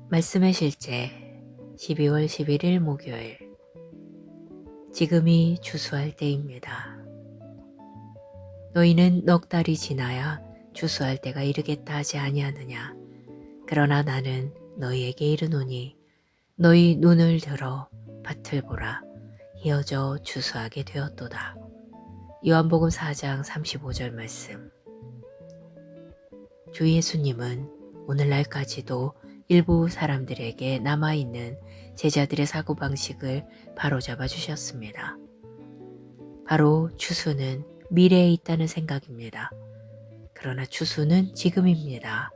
말씀의 실제 12월 11일 목요일. 지금이 추수할 때입니다. 너희는 넉 달이 지나야 추수할 때가 이르겠다 하지 아니하느냐. 그러나 나는 너희에게 이르노니 너희 눈을 들어 밭을 보라. 희어져 추수하게 되었도다. 요한복음 4장 35절 말씀. 주 예수님은 오늘날까지도 일부 사람들에게 남아있는 제자들의 사고방식을 바로잡아 주셨습니다. 바로 추수는 미래에 있다는 생각입니다. 그러나 추수는 지금입니다.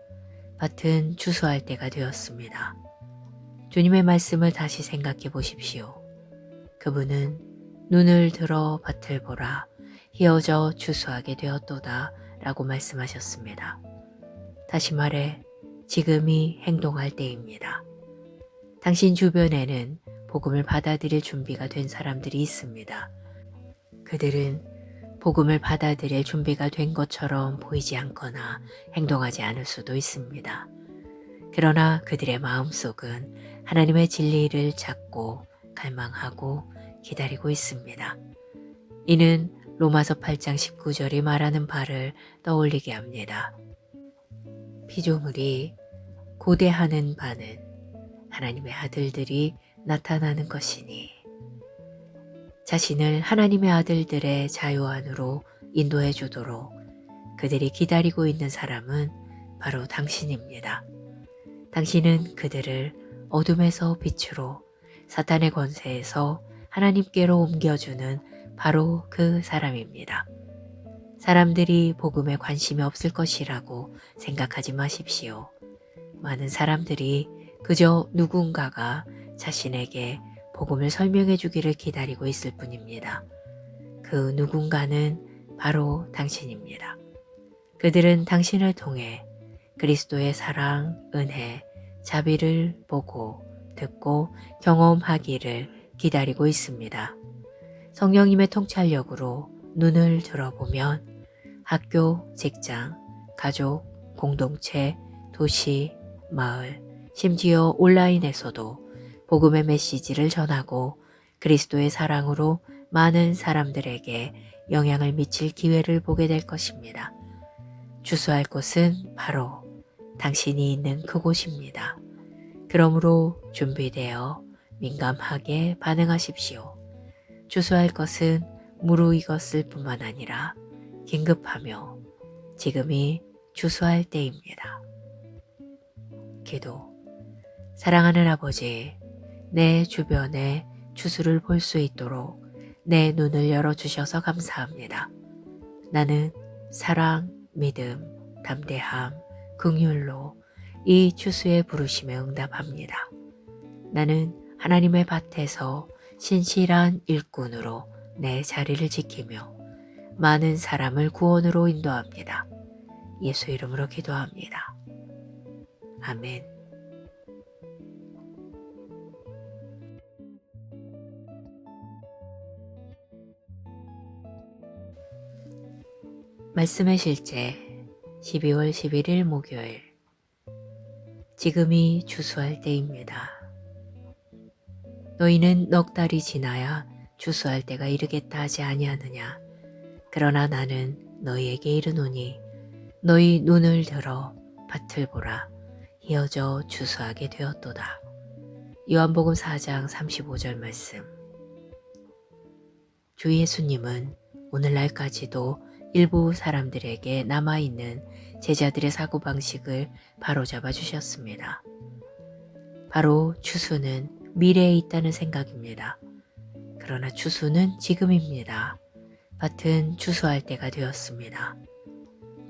밭은 추수할 때가 되었습니다. 주님의 말씀을 다시 생각해 보십시오. 그분은 눈을 들어 밭을 보라, 희어져 추수하게 되었도다 라고 말씀하셨습니다. 다시 말해 지금이 행동할 때입니다. 당신 주변에는 복음을 받아들일 준비가 된 사람들이 있습니다. 그들은 복음을 받아들일 준비가 된 것처럼 보이지 않거나 행동하지 않을 수도 있습니다. 그러나 그들의 마음속은 하나님의 진리를 찾고 갈망하고 기다리고 있습니다. 이는 로마서 8장 19절이 말하는 바를 떠올리게 합니다. 피조물이 고대하는 바는 하나님의 아들들이 나타나는 것이니 자신을 하나님의 아들들의 자유 안으로 인도해 주도록 그들이 기다리고 있는 사람은 바로 당신입니다. 당신은 그들을 어둠에서 빛으로 사탄의 권세에서 하나님께로 옮겨주는 바로 그 사람입니다. 사람들이 복음에 관심이 없을 것이라고 생각하지 마십시오. 많은 사람들이 그저 누군가가 자신에게 복음을 설명해 주기를 기다리고 있을 뿐입니다. 그 누군가는 바로 당신입니다. 그들은 당신을 통해 그리스도의 사랑, 은혜, 자비를 보고 듣고 경험하기를 기다리고 있습니다. 성령님의 통찰력으로 눈을 들어보면 학교, 직장, 가족, 공동체, 도시, 마을, 심지어 온라인에서도 복음의 메시지를 전하고 그리스도의 사랑으로 많은 사람들에게 영향을 미칠 기회를 보게 될 것입니다. 추수할 곳은 바로 당신이 있는 그곳입니다. 그러므로 준비되어 민감하게 반응하십시오. 추수할 것은 무르익었을 뿐만 아니라 긴급하며 지금이 추수할 때입니다. 기도. 사랑하는 아버지, 내 주변에 추수를 볼 수 있도록 내 눈을 열어주셔서 감사합니다. 나는 사랑, 믿음, 담대함, 긍휼로 이 추수의 부르심에 응답합니다. 나는 하나님의 밭에서 신실한 일꾼으로 내 자리를 지키며 많은 사람을 구원으로 인도합니다. 예수 이름으로 기도합니다. 아멘. 말씀의 실제 12월 11일 목요일. 지금이 추수할 때입니다. 너희는 넉 달이 지나야 추수할 때가 이르겠다 하지 아니하느냐. 그러나 나는 너희에게 이르노니 너희 눈을 들어 밭을 보라. 희어져 추수하게 되었도다. 요한복음 4장 35절 말씀. 주 예수님은 오늘날까지도 일부 사람들에게 남아있는 제자들의 사고방식을 바로잡아 주셨습니다. 바로 추수는 미래에 있다는 생각입니다. 그러나 추수는 지금입니다. 밭은 추수할 때가 되었습니다.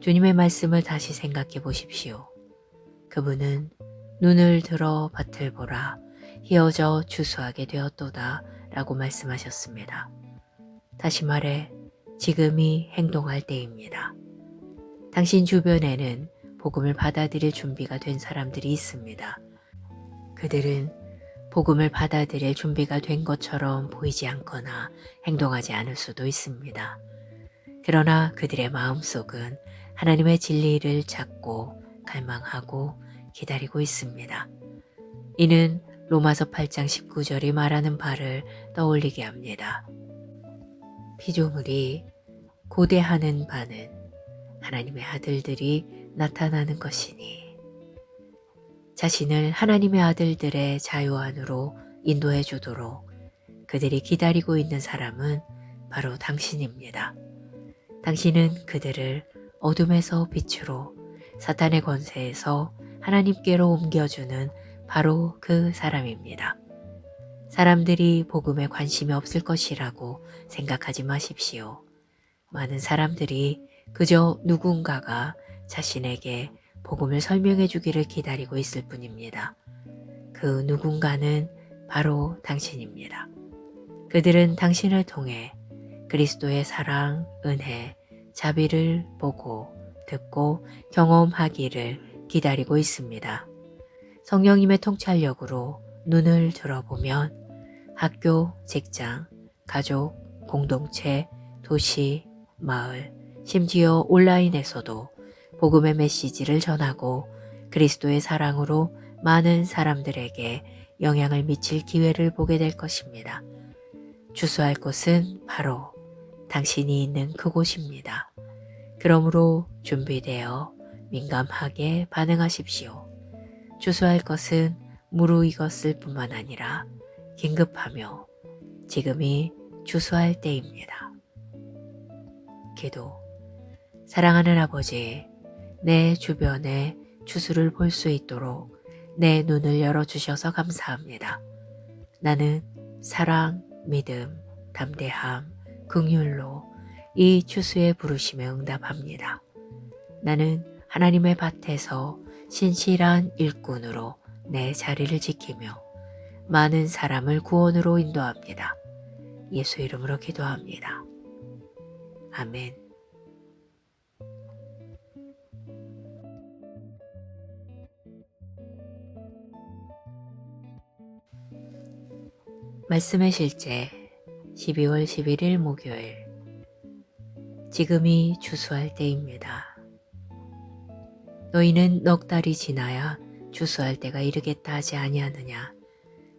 주님의 말씀을 다시 생각해 보십시오. 그분은 눈을 들어 밭을 보라, 희어져 추수하게 되었도다 라고 말씀하셨습니다. 다시 말해 지금이 행동할 때입니다. 당신 주변에는 복음을 받아들일 준비가 된 사람들이 있습니다. 그들은 복음을 받아들일 준비가 된 것처럼 보이지 않거나 행동하지 않을 수도 있습니다. 그러나 그들의 마음속은 하나님의 진리를 찾고 갈망하고 기다리고 있습니다. 이는 로마서 8장 19절이 말하는 바를 떠올리게 합니다. 피조물이 고대하는 바는 하나님의 아들들이 나타나는 것이니 자신을 하나님의 아들들의 자유 안으로 인도해 주도록 그들이 기다리고 있는 사람은 바로 당신입니다. 당신은 그들을 어둠에서 빛으로 사탄의 권세에서 하나님께로 옮겨주는 바로 그 사람입니다. 사람들이 복음에 관심이 없을 것이라고 생각하지 마십시오. 많은 사람들이 그저 누군가가 자신에게 복음을 설명해 주기를 기다리고 있을 뿐입니다. 그 누군가는 바로 당신입니다. 그들은 당신을 통해 그리스도의 사랑, 은혜, 자비를 보고 듣고 경험하기를 기다리고 있습니다. 성령님의 통찰력으로 눈을 들어보면 학교, 직장, 가족, 공동체, 도시, 마을, 심지어 온라인에서도 복음의 메시지를 전하고 그리스도의 사랑으로 많은 사람들에게 영향을 미칠 기회를 보게 될 것입니다. 주소할 곳은 바로 당신이 있는 그곳입니다. 그러므로 준비되어 민감하게 반응하십시오. 주소할 것은 무르익었을 뿐만 아니라 긴급하며 지금이 주소할 때입니다. 기도. 사랑하는 아버지, 내 주변에 주소를 볼 수 있도록 내 눈을 열어주셔서 감사합니다. 나는 사랑, 믿음, 담대함, 긍휼로 이 주수의 부르심에 응답합니다. 나는 하나님의 밭에서 신실한 일꾼으로 내 자리를 지키며 많은 사람을 구원으로 인도합니다. 예수 이름으로 기도합니다. 아멘. 말씀의 실제 12월 11일 목요일. 지금이 주수할 때입니다. 너희는 넉 달이 지나야 주수할 때가 이르겠다 하지 아니하느냐.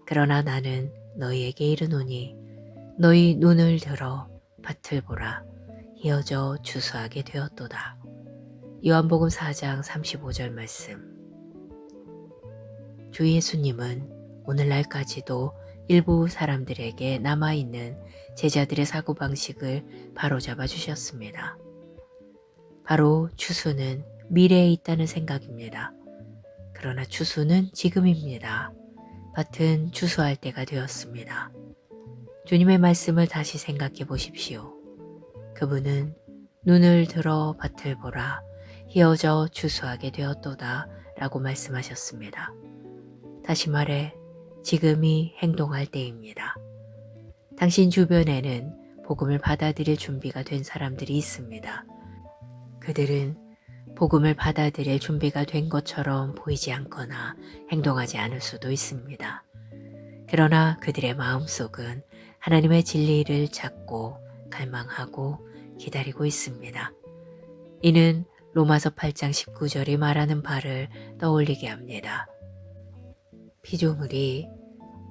그러나 나는 너희에게 이르노니 너희 눈을 들어 밭을 보라. 이어져 주수하게 되었도다. 요한복음 4장 35절 말씀. 주 예수님은 오늘날까지도 일부 사람들에게 남아있는 제자들의 사고방식을 바로잡아 주셨습니다. 바로 추수는 미래에 있다는 생각입니다. 그러나 추수는 지금입니다. 밭은 추수할 때가 되었습니다. 주님의 말씀을 다시 생각해 보십시오. 그분은 눈을 들어 밭을 보라, 휘어져 추수하게 되었도다 라고 말씀하셨습니다. 다시 말해 지금이 행동할 때입니다. 당신 주변에는 복음을 받아들일 준비가 된 사람들이 있습니다. 그들은 복음을 받아들일 준비가 된 것처럼 보이지 않거나 행동하지 않을 수도 있습니다. 그러나 그들의 마음속은 하나님의 진리를 찾고 갈망하고 기다리고 있습니다. 이는 로마서 8장 19절이 말하는 바를 떠올리게 합니다. 피조물이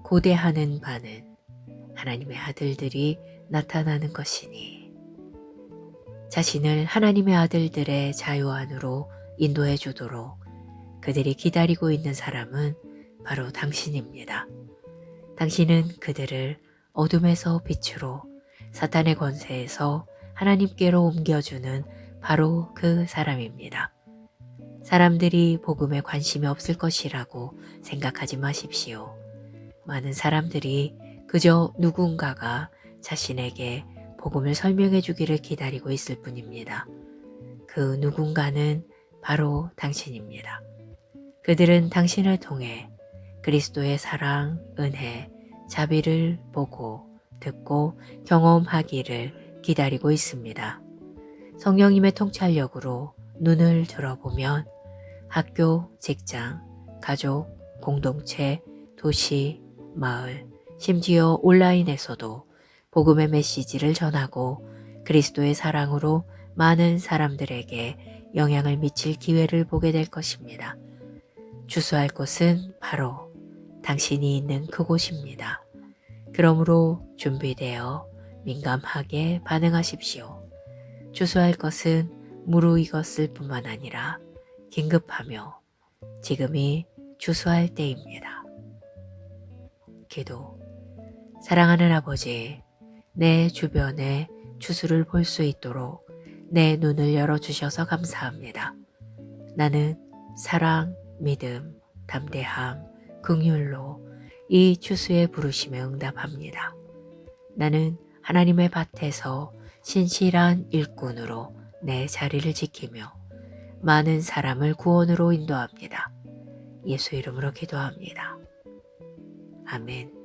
고대하는 바는 하나님의 아들들이 나타나는 것이니 자신을 하나님의 아들들의 자유 안으로 인도해 주도록 그들이 기다리고 있는 사람은 바로 당신입니다. 당신은 그들을 어둠에서 빛으로 사탄의 권세에서 하나님께로 옮겨주는 바로 그 사람입니다. 사람들이 복음에 관심이 없을 것이라고 생각하지 마십시오. 많은 사람들이 그저 누군가가 자신에게 복음을 설명해 주기를 기다리고 있을 뿐입니다. 그 누군가는 바로 당신입니다. 그들은 당신을 통해 그리스도의 사랑, 은혜, 자비를 보고 듣고 경험하기를 기다리고 있습니다. 성령님의 통찰력으로 눈을 들어보면 학교, 직장, 가족, 공동체, 도시, 마을, 심지어 온라인에서도 복음의 메시지를 전하고 그리스도의 사랑으로 많은 사람들에게 영향을 미칠 기회를 보게 될 것입니다. 주소할 곳은 바로 당신이 있는 그곳입니다. 그러므로 준비되어 민감하게 반응하십시오. 주소할 것은 무르익었을 뿐만 아니라 긴급하며 지금이 주소할 때입니다. 기도. 사랑하는 아버지, 내 주변에 주소를 볼 수 있도록 내 눈을 열어주셔서 감사합니다. 나는 사랑, 믿음, 담대함, 긍휼로 이 주수의 부르심에 응답합니다. 나는 하나님의 밭에서 신실한 일꾼으로 내 자리를 지키며 많은 사람을 구원으로 인도합니다. 예수 이름으로 기도합니다. 아멘.